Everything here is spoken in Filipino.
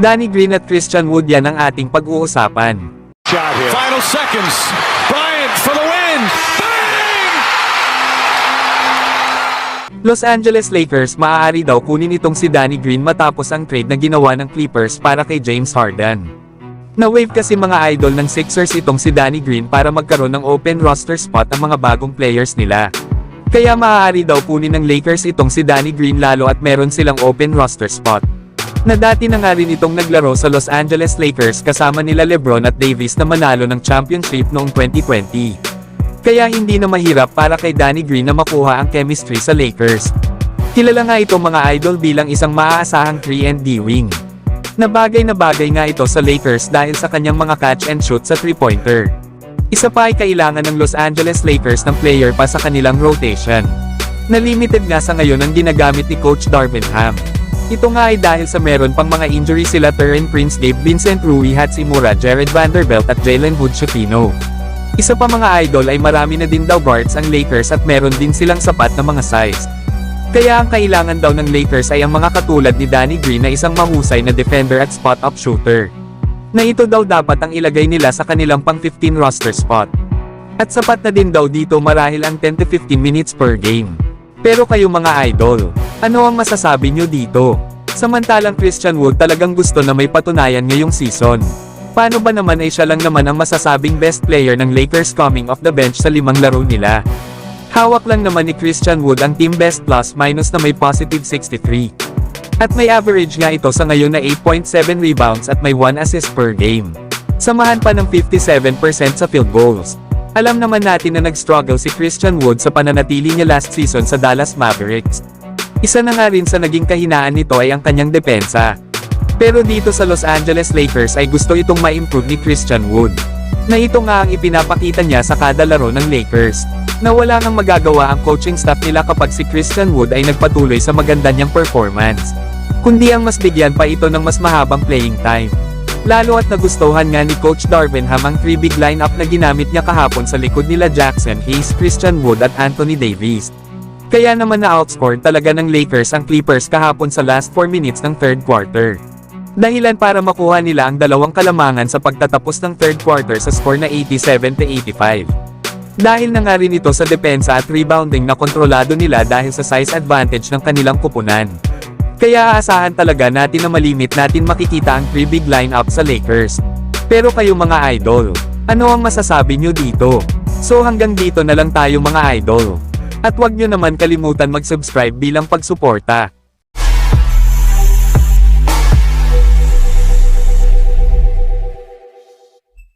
Danny Green at Christian Wood, yan ang ating pag-uusapan. Final seconds. Bryant for the win. Bang! Los Angeles Lakers maaari daw kunin itong si Danny Green matapos ang trade na ginawa ng Clippers para kay James Harden. Na-wave kasi mga idol ng Sixers itong si Danny Green para magkaroon ng open roster spot ang mga bagong players nila. Kaya maaari daw kunin ng Lakers itong si Danny Green lalo at meron silang open roster spot. Na dati na nga rin itong naglaro sa Los Angeles Lakers kasama nila LeBron at Davis na manalo ng championship noong 2020. Kaya hindi na mahirap para kay Danny Green na makuha ang chemistry sa Lakers. Kilala nga ito mga idol bilang isang maaasahang 3-and-D wing. Na bagay nga ito sa Lakers dahil sa kanyang mga catch and shoot sa 3-pointer. Isa pa ay kailangan ng Los Angeles Lakers ng player pa sa kanilang rotation. Na limited nga sa ngayon ang ginagamit ni Coach Darvin Ham. Ito nga ay dahil sa meron pang mga injury sila Taurean Prince, Gabe Vincent, Rui Hachimura, Jared Vanderbilt at Jalen Hood-Schifino. Isa pa mga idol ay marami na din daw guards ang Lakers at meron din silang sapat na mga size. Kaya ang kailangan daw ng Lakers ay ang mga katulad ni Danny Green na isang mahusay na defender at spot-up shooter. Na ito daw dapat ang ilagay nila sa kanilang pang-15 roster spot. At sapat na din daw dito marahil ang 10 to 15 minutes per game. Pero kayo mga idol, ano ang masasabi nyo dito? Samantalang Christian Wood talagang gusto na may patunayan ngayong season. Paano ba naman ay siya lang naman ang masasabing best player ng Lakers coming off the bench sa 5 laro nila? Hawak lang naman ni Christian Wood ang team best plus-minus na may positive 63. At may average nga ito sa ngayon na 8.7 rebounds at may 1 assist per game. Samahan pa ng 57% sa field goals. Alam naman natin na nag-struggle si Christian Wood sa pananatili niya last season sa Dallas Mavericks. Isa na nga rin sa naging kahinaan nito ay ang kanyang depensa. Pero dito sa Los Angeles Lakers ay gusto itong ma-improve ni Christian Wood. Na ito nga ang ipinapakita niya sa kada laro ng Lakers. Na wala nang magagawa ang coaching staff nila kapag si Christian Wood ay nagpatuloy sa maganda niyang performance. Kundi ang mas bigyan pa ito ng mas mahabang playing time. Lalo at nagustuhan nga ni Coach Darvin Ham ang 3 big lineup na ginamit niya kahapon sa likod nila Jackson Hayes, Christian Wood at Anthony Davis. Kaya naman na-outscore talaga ng Lakers ang Clippers kahapon sa last 4 minutes ng third quarter. Dahilan para makuha nila ang dalawang kalamangan sa pagtatapos ng third quarter sa score na 87-85. Dahil na nga rin ito sa depensa at rebounding na kontrolado nila dahil sa size advantage ng kanilang kupunan. Kaya aasahan talaga natin na malimit natin makikita ang 3 big lineup sa Lakers. Pero kayo mga idol, ano ang masasabi nyo dito? So hanggang dito na lang tayo mga idol. At huwag nyo naman kalimutan mag-subscribe bilang pagsuporta.